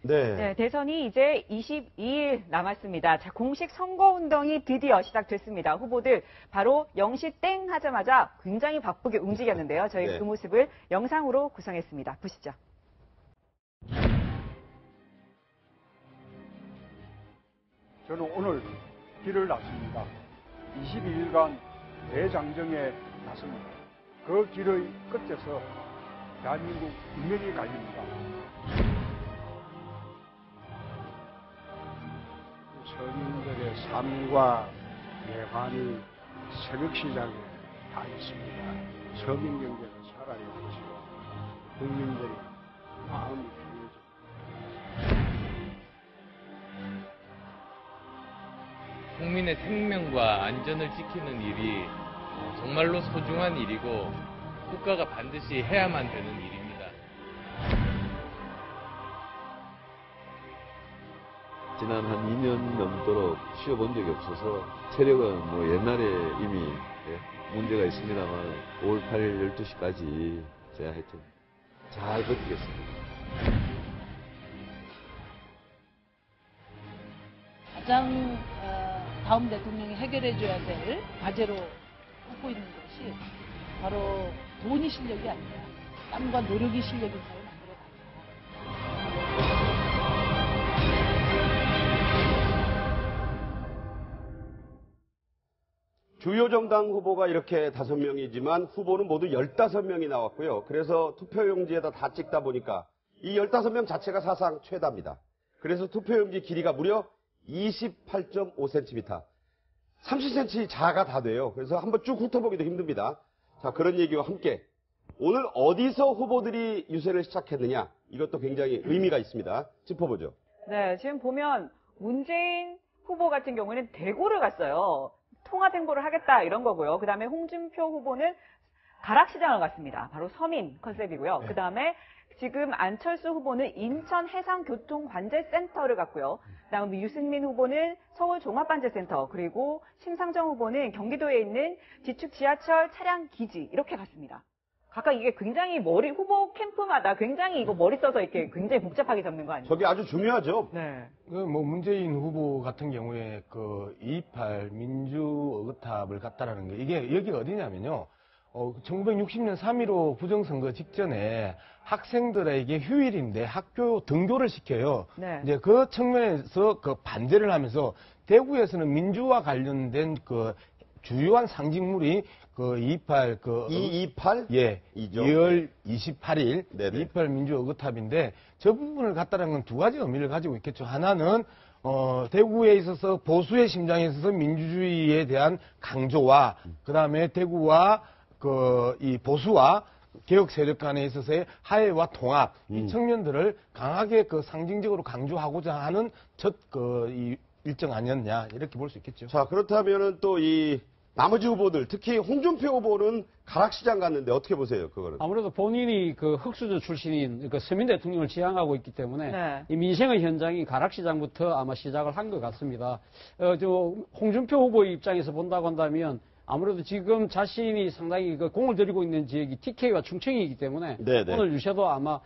네, 대선이 이제 22일 남았습니다. 자, 공식 선거운동이 드디어 시작됐습니다. 후보들 바로 0시 땡 하자마자 굉장히 바쁘게 움직였는데요. 저희 네. 그 모습을 영상으로 구성했습니다. 보시죠. 저는 오늘 길을 났습니다. 22일간 대장정에 나섭니다. 그 길의 끝에서 대한민국 운명이 갈립니다. 서민들의 삶과 예반이 새벽시장에 다 있습니다. 서민 경제가 살아야 것이고 국민들이 마음이 편해집니다. 국민의 생명과 안전을 지키는 일이 정말로 소중한 일이고 국가가 반드시 해야만 되는 일입니다. 지난 한 2년 넘도록 쉬어본 적이 없어서 체력은 뭐 옛날에 이미 문제가 있습니다만 5월 8일 12시까지 제가 하여튼 잘 버티겠습니다. 가장 다음 대통령이 해결해줘야 될 과제로 꼽고 있는 것이 바로 돈이 실력이 아니라 땀과 노력이 실력인 사회 만들어가자. 주요 정당 후보가 이렇게 5명이지만 후보는 모두 15명이 나왔고요. 그래서 투표용지에다 다 찍다 보니까 이 15명 자체가 사상 최다입니다. 그래서 투표용지 길이가 무려 28.5cm. 30cm 자가 다 돼요. 그래서 한번 쭉 훑어보기도 힘듭니다. 자, 그런 얘기와 함께 오늘 어디서 후보들이 유세를 시작했느냐, 이것도 굉장히 의미가 있습니다. 짚어보죠. 네, 지금 보면 문재인 후보 같은 경우는 대구를 갔어요. 통합 행보를 하겠다 이런 거고요. 그 다음에 홍준표 후보는 가락시장을 갔습니다. 바로 서민 컨셉이고요. 그 다음에 지금 안철수 후보는 인천 해상교통관제센터를 갔고요. 그 다음에 유승민 후보는 서울종합관제센터, 그리고 심상정 후보는 경기도에 있는 지축 지하철 차량 기지 이렇게 갔습니다. 각각 이게 굉장히 후보 캠프마다 굉장히 이거 머리 써서 이렇게 굉장히 복잡하게 잡는 거 아니에요? 저게 아주 중요하죠. 네. 문재인 후보 같은 경우에 2.28 민주어긋탑을 갔다라는 게 이게 여기가 어디냐면요. 1960년 3.15 부정선거 직전에 학생들에게 휴일인데 학교 등교를 시켜요. 네. 이제 그 측면에서 반대를 하면서 대구에서는 민주와 관련된 주요한 상징물이 2.28 228? 예. 이죠. 2월 28일 네네. 2.28 민주어긋탑인데 저 부분을 갖다라는 건 두 가지 의미를 가지고 있겠죠. 하나는 대구에 있어서 보수의 심장에 있어서 민주주의에 대한 강조와 그다음에 대구와 이 보수와 개혁 세력 간에 있어서의 화해와 통합, 이 측면들을 강하게 상징적으로 강조하고자 하는 이 일정 아니었냐 이렇게 볼 수 있겠죠. 자, 그렇다면은 또 이 나머지 후보들, 특히 홍준표 후보는 가락시장 갔는데 어떻게 보세요, 그거는? 아무래도 본인이 흑수저 출신인 서민 대통령을 지향하고 있기 때문에 네. 이 민생의 현장이 가락시장부터 아마 시작을 한 것 같습니다. 홍준표 후보의 입장에서 본다고 한다면 아무래도 지금 자신이 상당히 공을 들이고 있는 지역이 TK와 충청이기 때문에 네네. 오늘 유세도 아마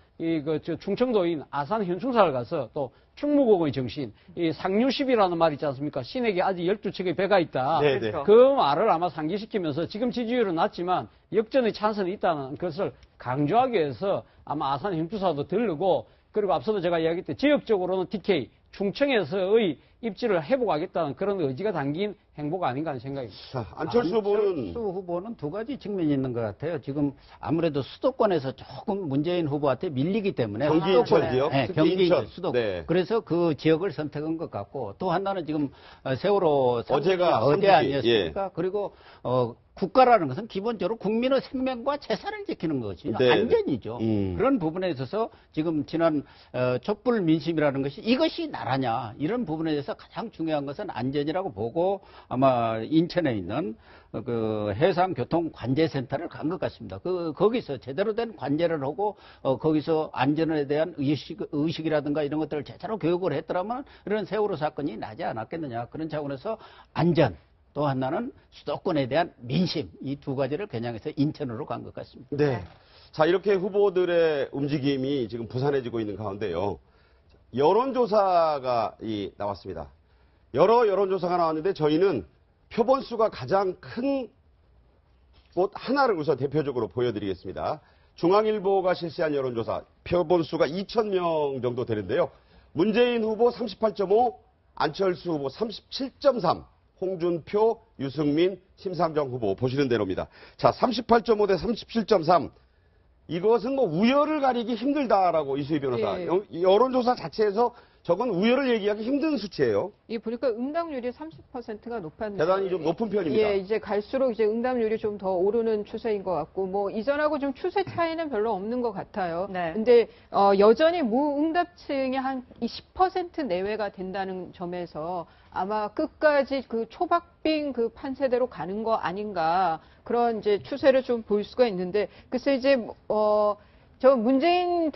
충청도인 아산 현충사를 가서 또 충무공의 정신, 이 상류십이라는 말 있지 않습니까? 신에게 아직 12척의 배가 있다. 네네. 그렇죠. 그 말을 아마 상기시키면서 지금 지지율은 낮지만 역전의 찬스는 있다는 것을 강조하기 위해서 아마 아산 현충사도 들르고, 그리고 앞서도 제가 이야기했듯이 지역적으로는 TK, 충청에서의 입지를 회복하겠다는 그런 의지가 담긴 행보가 아닌가 하는 생각입니다. 자, 안철수 후보는 안철수 후보는 두 가지 측면이 있는 것 같아요. 지금 아무래도 수도권에서 조금 문재인 후보한테 밀리기 때문에 경기 인천지역, 네, 특히 경기 인천. 수도권. 네. 그래서 그 지역을 선택한 것 같고, 또 하나는 지금 세월호 어제가 어제 삼주기, 아니었습니까? 그리고 국가라는 것은 기본적으로 국민의 생명과 재산을 지키는 것이 네. 안전이죠. 그런 부분에 있어서 지금 지난 촛불 민심이라는 것이 이것이 나라냐, 이런 부분에 대해서 가장 중요한 것은 안전이라고 보고 아마 인천에 있는 해상교통관제센터를 간 것 같습니다. 거기서 제대로 된 관제를 하고 거기서 안전에 대한 의식이라든가 이런 것들을 제대로 교육을 했더라면 이런 세월호 사건이 나지 않았겠느냐, 그런 차원에서 안전, 또 하나는 수도권에 대한 민심, 이 두 가지를 겨냥해서 인천으로 간 것 같습니다. 네. 자, 이렇게 후보들의 움직임이 지금 부산해지고 있는 가운데요. 여론조사가 나왔습니다. 여러 여론조사가 나왔는데 저희는 표본수가 가장 큰 곳 하나를 우선 대표적으로 보여드리겠습니다. 중앙일보가 실시한 여론조사 표본수가 2,000명 정도 되는데요. 문재인 후보 38.5, 안철수 후보 37.3, 홍준표, 유승민, 심상정 후보 보시는 대로입니다. 자, 38.5 대 37.3. 이것은 뭐 우열을 가리기 힘들다라고 이수희 변호사. 예. 여론조사 자체에서 저건 우열을 얘기하기 힘든 수치예요. 이 보니까 응답률이 30%가 높았는데 대단히 좀 높은 편입니다. 예, 이제 갈수록 이제 응답률이 좀 더 오르는 추세인 것 같고, 뭐 이전하고 좀 추세 차이는 별로 없는 것 같아요. 네. 근데 여전히 무응답층이 한 10% 내외가 된다는 점에서 아마 끝까지 그 초박빙 그 판세대로 가는 거 아닌가, 그런 이제 추세를 좀 볼 수가 있는데, 글쎄 이제 저 문재인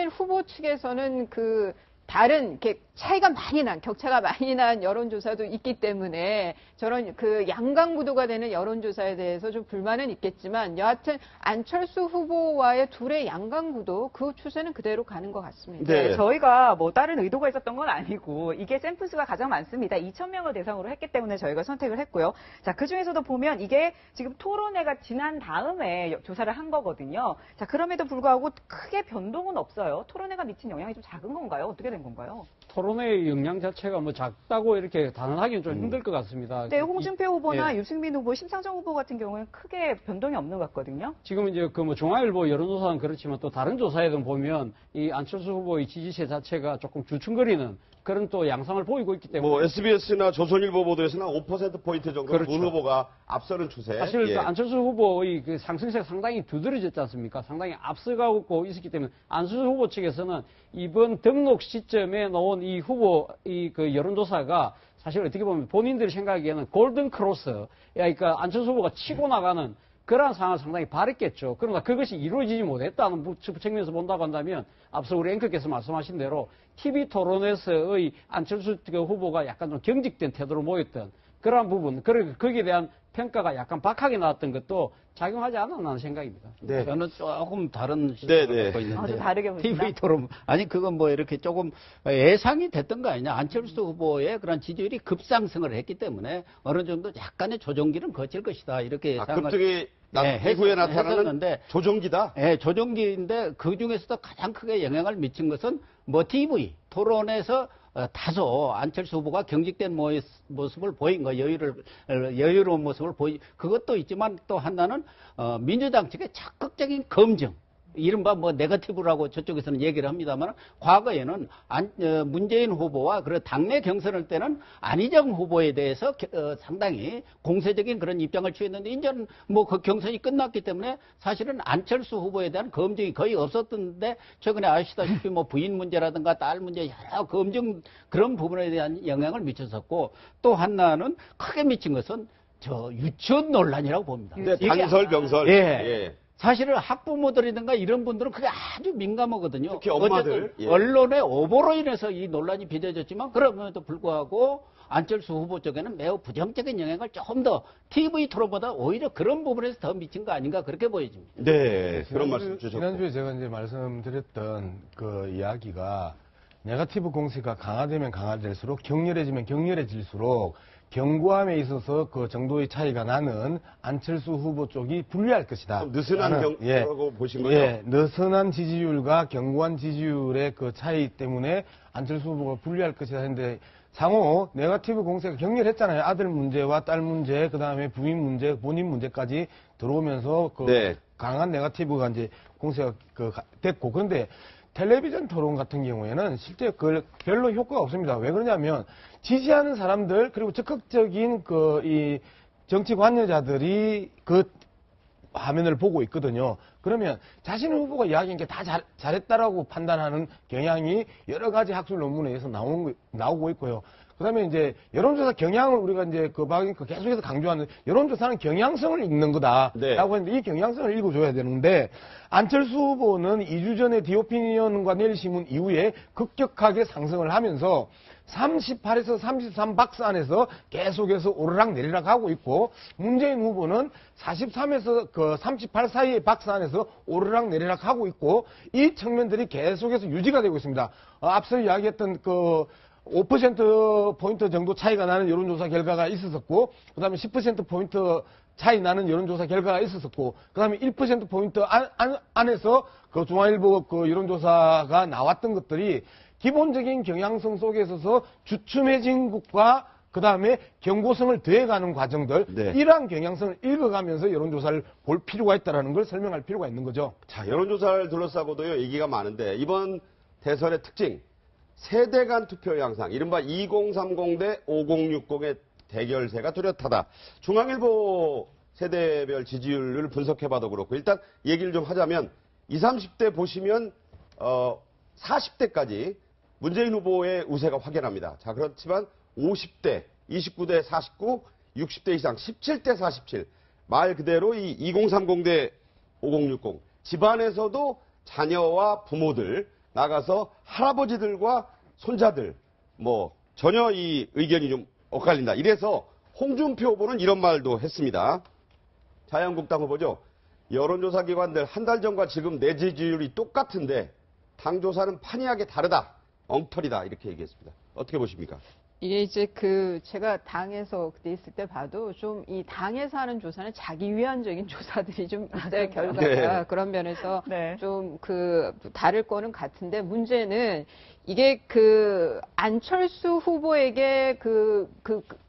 후보 측에서는 그 다른 이렇게 차이가 많이 난, 격차가 많이 난 여론조사도 있기 때문에 저런 그 양강구도가 되는 여론조사에 대해서 좀 불만은 있겠지만, 여하튼 안철수 후보와의 둘의 양강구도 그 추세는 그대로 가는 것 같습니다. 네. 저희가 뭐 다른 의도가 있었던 건 아니고 이게 샘플수가 가장 많습니다. 2,000명을 대상으로 했기 때문에 저희가 선택을 했고요. 자, 그 중에서도 보면 이게 지금 토론회가 지난 다음에 조사를 한 거거든요. 자, 그럼에도 불구하고 크게 변동은 없어요. 토론회가 미친 영향이 좀 작은 건가요? 어떻게 된 건가요? 토론회의 역량 자체가 뭐 작다고 이렇게 단언하기는 좀 힘들 것 같습니다. 네, 홍준표 후보나 예. 유승민 후보, 심상정 후보 같은 경우는 크게 변동이 없는 것 같거든요. 지금 이제 그 뭐 중앙일보 여론조사는 그렇지만 또 다른 조사에도 보면 이 안철수 후보의 지지세 자체가 조금 주춤거리는 그런 또 양상을 보이고 있기 때문에 뭐 SBS나 조선일보 보도에서는 5%포인트 정도 그렇죠. 문 후보가 앞서는 추세. 사실 예. 그 안철수 후보의 그 상승세가 상당히 두드러졌지 않습니까? 상당히 앞서가고 있었기 때문에 안철수 후보 측에서는 이번 등록 시점에 놓은 이 후보 그 여론조사가 사실 어떻게 보면 본인들이 생각하기에는 골든 크로스, 그러니까 안철수 후보가 치고 나가는 그러한 상황을 상당히 바랬겠죠. 그러나 그것이 이루어지지 못했다는 측면에서 본다고 한다면 앞서 우리 앵커께서 말씀하신 대로 TV 토론에서의 안철수 후보가 약간 좀 경직된 태도로 모였던 그러한 부분, 거기에 대한 평가가 약간 박하게 나왔던 것도 작용하지 않았나 하는 생각입니다. 네. 저는 조금 다른 네, 시각을 네. 갖고 있는데 좀 다르게 보시나? TV 토론 아니 그건 뭐 이렇게 조금 예상이 됐던 거 아니냐. 안철수 후보의 그런 지지율이 급상승을 했기 때문에 어느 정도 약간의 조정기는 거칠 것이다 이렇게 예상을 급등이 이후에 나타나는 했었는데 조정기다. 예, 조정기인데 그 중에서도 가장 크게 영향을 미친 것은 뭐 TV 토론에서 다소 안철수 후보가 경직된 모습을 보인 거, 여유로운 모습을 그것도 있지만 또 하나는 민주당 측의 적극적인 검증. 이른바 뭐 네거티브라고 저쪽에서는 얘기를 합니다만 과거에는 문재인 후보와 그 당내 경선할 때는 안희정 후보에 대해서 상당히 공세적인 그런 입장을 취했는데 이제는 뭐 그 경선이 끝났기 때문에 사실은 안철수 후보에 대한 검증이 거의 없었던데 최근에 아시다시피 뭐 부인 문제라든가 딸 문제 여러 검증 그런 부분에 대한 영향을 미쳤었고 또 하나는 크게 미친 것은 저 유치원 논란이라고 봅니다. 네, 단설 병설. 예. 사실은 학부모들이든가 이런 분들은 그게 아주 민감하거든요. 특히 엄마들. 어쨌든 예. 언론의 오보로 인해서 이 논란이 빚어졌지만 그럼에도 불구하고 안철수 후보 쪽에는 매우 부정적인 영향을 조금 더 TV 토론보다 오히려 그런 부분에서 더 미친 거 아닌가 그렇게 보여집니다. 네, 그런 말씀 주셨고. 지난주에 제가 이제 말씀드렸던 그 이야기가 네거티브 공세가 강화되면 강화될수록 격렬해지면 격렬해질수록 경고함에 있어서 그 정도의 차이가 나는 안철수 후보 쪽이 불리할 것이다. 좀 느슨한 경우라고 보신 거죠? 예, 느슨한 지지율과 견고한 지지율의 그 차이 때문에 안철수 후보가 불리할 것이다 했는데 상호 네거티브 공세가 격렬했잖아요. 아들 문제와 딸 문제, 그 다음에 부인 문제, 본인 문제까지 들어오면서 그 네. 강한 네거티브가 이제 공세가 됐고 그런데 텔레비전 토론 같은 경우에는 실제 별로 효과가 없습니다. 왜 그러냐면 지지하는 사람들 그리고 적극적인 이 정치 관여자들이 그 화면을 보고 있거든요. 그러면 자신의 후보가 이야기한 게 다 잘했다라고 판단하는 경향이 여러 가지 학술 논문에 의해서 나오고 있고요. 그다음에 이제 여론조사 경향을 우리가 이제 그 계속해서 강조하는 여론조사는 경향성을 읽는 거다라고 네. 했는데 이 경향성을 읽어줘야 되는데 안철수 후보는 2주 전에 디오피니언과 내일신문 이후에 급격하게 상승을 하면서 38에서 33 박스 안에서 계속해서 오르락 내리락 하고 있고 문재인 후보는 43에서 그 38 사이의 박스 안에서 오르락 내리락 하고 있고 이 측면들이 계속해서 유지가 되고 있습니다. 앞서 이야기했던 그 5%포인트 정도 차이가 나는 여론조사 결과가 있었고, 그 다음에 10%포인트 차이 나는 여론조사 결과가 있었고, 그 다음에 1%포인트 안에서 그 중앙일보 그 여론조사가 나왔던 것들이 기본적인 경향성 속에 있어서 주춤해진 국가, 그 다음에 경고성을 더해가는 과정들, 네. 이러한 경향성을 읽어가면서 여론조사를 볼 필요가 있다는 걸 설명할 필요가 있는 거죠. 자, 여론조사를 둘러싸고도요, 얘기가 많은데, 이번 대선의 특징, 세대 간 투표 양상, 이른바 2030 대 5060의 대결세가 뚜렷하다. 중앙일보 세대별 지지율을 분석해봐도 그렇고, 일단 얘기를 좀 하자면, 20, 30대 보시면, 40대까지 문재인 후보의 우세가 확연합니다. 자, 그렇지만 50대, 29대 49, 60대 이상, 17대 47. 말 그대로 이 2030 대 5060. 집안에서도 자녀와 부모들, 나가서 할아버지들과 손자들, 전혀 이 의견이 좀 엇갈린다. 이래서 홍준표 후보는 이런 말도 했습니다. 자유한국당 후보죠. 여론조사 기관들 한 달 전과 지금 내 지지율이 똑같은데 당조사는 판이하게 다르다. 엉터리다. 이렇게 얘기했습니다. 어떻게 보십니까? 이게 이제 제가 당에서 그때 있을 때 봐도 좀 이 당에서 하는 조사는 자기 위한적인 조사들이 좀 있어요, 결과가. 네. 그런 면에서 네. 좀 다를 거는 같은데 문제는 이게 안철수 후보에게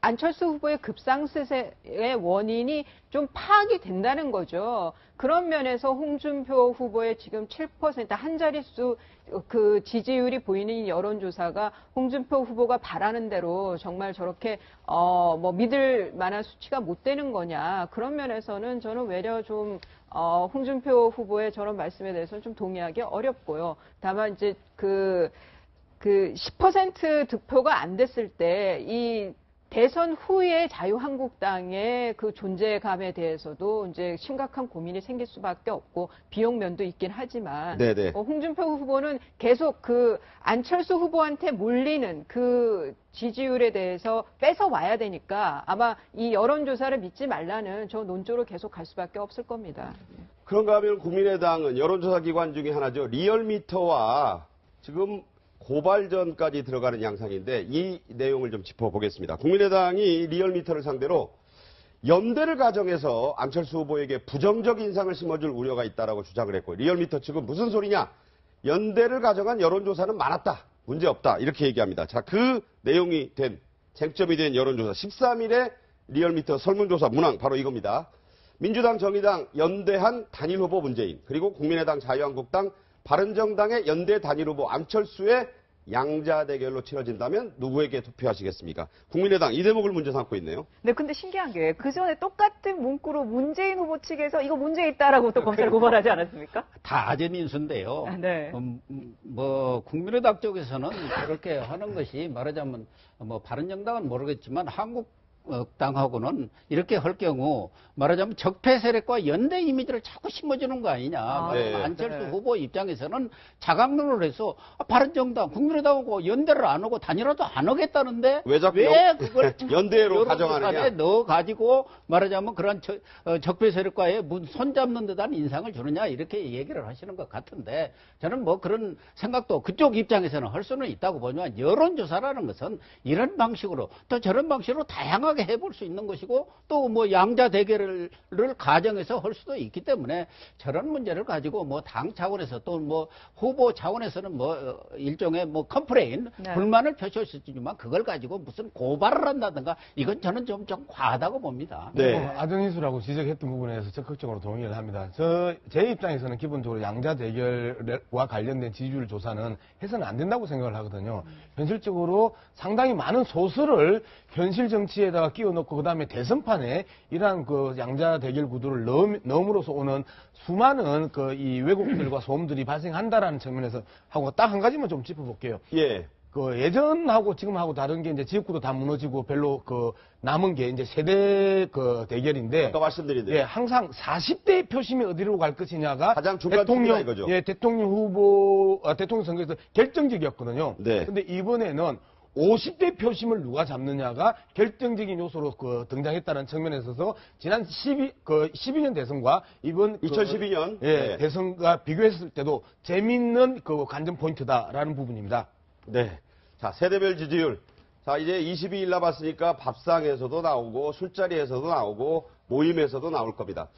안철수 후보의 급상승의 원인이 좀 파악이 된다는 거죠. 그런 면에서 홍준표 후보의 지금 7% 한 자릿수 지지율이 보이는 이 여론조사가 홍준표 후보가 바라는 대로 정말 저렇게 믿을 만한 수치가 못 되는 거냐. 그런 면에서는 저는 외려 좀 홍준표 후보의 저런 말씀에 대해서는 좀 동의하기 어렵고요. 다만 이제 10% 득표가 안 됐을 때 이 대선 후에 자유한국당의 그 존재감에 대해서도 이제 심각한 고민이 생길 수밖에 없고 비용 면도 있긴 하지만 네네. 홍준표 후보는 계속 안철수 후보한테 몰리는 지지율에 대해서 뺏어 와야 되니까 아마 이 여론조사를 믿지 말라는 저 논조로 계속 갈 수밖에 없을 겁니다. 그런가 하면 국민의당은 여론조사 기관 중에 하나죠. 리얼미터와 지금 고발전까지 들어가는 양상인데 이 내용을 좀 짚어보겠습니다. 국민의당이 리얼미터를 상대로 연대를 가정해서 안철수 후보에게 부정적 인상을 심어줄 우려가 있다라고 주장을 했고 리얼미터 측은 무슨 소리냐. 연대를 가정한 여론조사는 많았다. 문제없다. 이렇게 얘기합니다. 자, 그 내용이 쟁점이 된 여론조사 13일에 리얼미터 설문조사 문항 바로 이겁니다. 민주당, 정의당 연대한 단일 후보 문재인 그리고 국민의당, 자유한국당, 바른정당의 연대 단일 후보 안철수의 양자 대결로 치러진다면 누구에게 투표하시겠습니까? 국민의당 이 대목을 문제 삼고 있네요. 네, 근데 신기한 게 그 전에 똑같은 문구로 문재인 후보 측에서 이거 문제 있다라고 또 검찰 고발하지 않았습니까? 다 아재민수인데요. 네. 국민의당 쪽에서는 그렇게 하는 것이 말하자면 바른정당은 모르겠지만 한국당하고는 이렇게 할 경우 말하자면 적폐 세력과 연대 이미지를 자꾸 심어주는 거 아니냐. 네. 안철수 후보 입장에서는 자각론을 해서 바른정당, 국민의당하고 연대를 안 하고 단일화도 안 하겠다는데 왜 자꾸 그걸 연대로 가정하느냐. 넣어가지고 말하자면 그런 적폐 세력과의 손잡는 듯한 인상을 주느냐 이렇게 얘기를 하시는 것 같은데 저는 그런 생각도 그쪽 입장에서는 할 수는 있다고 보지만 여론조사라는 것은 이런 방식으로 또 저런 방식으로 다양하게 해볼 수 있는 것이고 또 양자 대결을 가정해서 할 수도 있기 때문에 저런 문제를 가지고 당 차원에서 또 후보 차원에서는 일종의 컴플레인 네. 불만을 표시할 수 있지만 그걸 가지고 무슨 고발을 한다든가 이건 저는 좀 과하다고 봅니다. 네. 아전인수라고 지적했던 부분에서 적극적으로 동의를 합니다. 제 입장에서는 기본적으로 양자 대결과 관련된 지지율 조사는 해서는 안 된다고 생각을 하거든요. 현실적으로 상당히 많은 소수를 현실 정치에다가 끼워넣고 그다음에 대선판에 이러한 양자 대결 구도를 넣음으로써 오는 수많은 이 왜곡들과 소음들이 발생한다라는 측면에서 하고 딱 한 가지만 좀 짚어볼게요. 예. 그 예전하고 지금하고 다른 게 이제 지역구도 다 무너지고 별로 그 남은 게 이제 세대 그 대결인데 아까 말씀드린 대로. 예, 항상 40대 표심이 어디로 갈 것이냐가 가장 중간쯤이다 이거죠. 예, 대통령 후보 대통령 선거에서 결정적이었거든요. 네. 근데 이번에는 50대 표심을 누가 잡느냐가 결정적인 요소로 그 등장했다는 측면에 있어서 지난 12년 대선과 이번 2012년 예, 네. 대선과 비교했을 때도 재밌는 그 관전 포인트다라는 부분입니다. 네. 자, 세대별 지지율. 자, 이제 22일 남았으니까 밥상에서도 나오고 술자리에서도 나오고 모임에서도 나올 겁니다.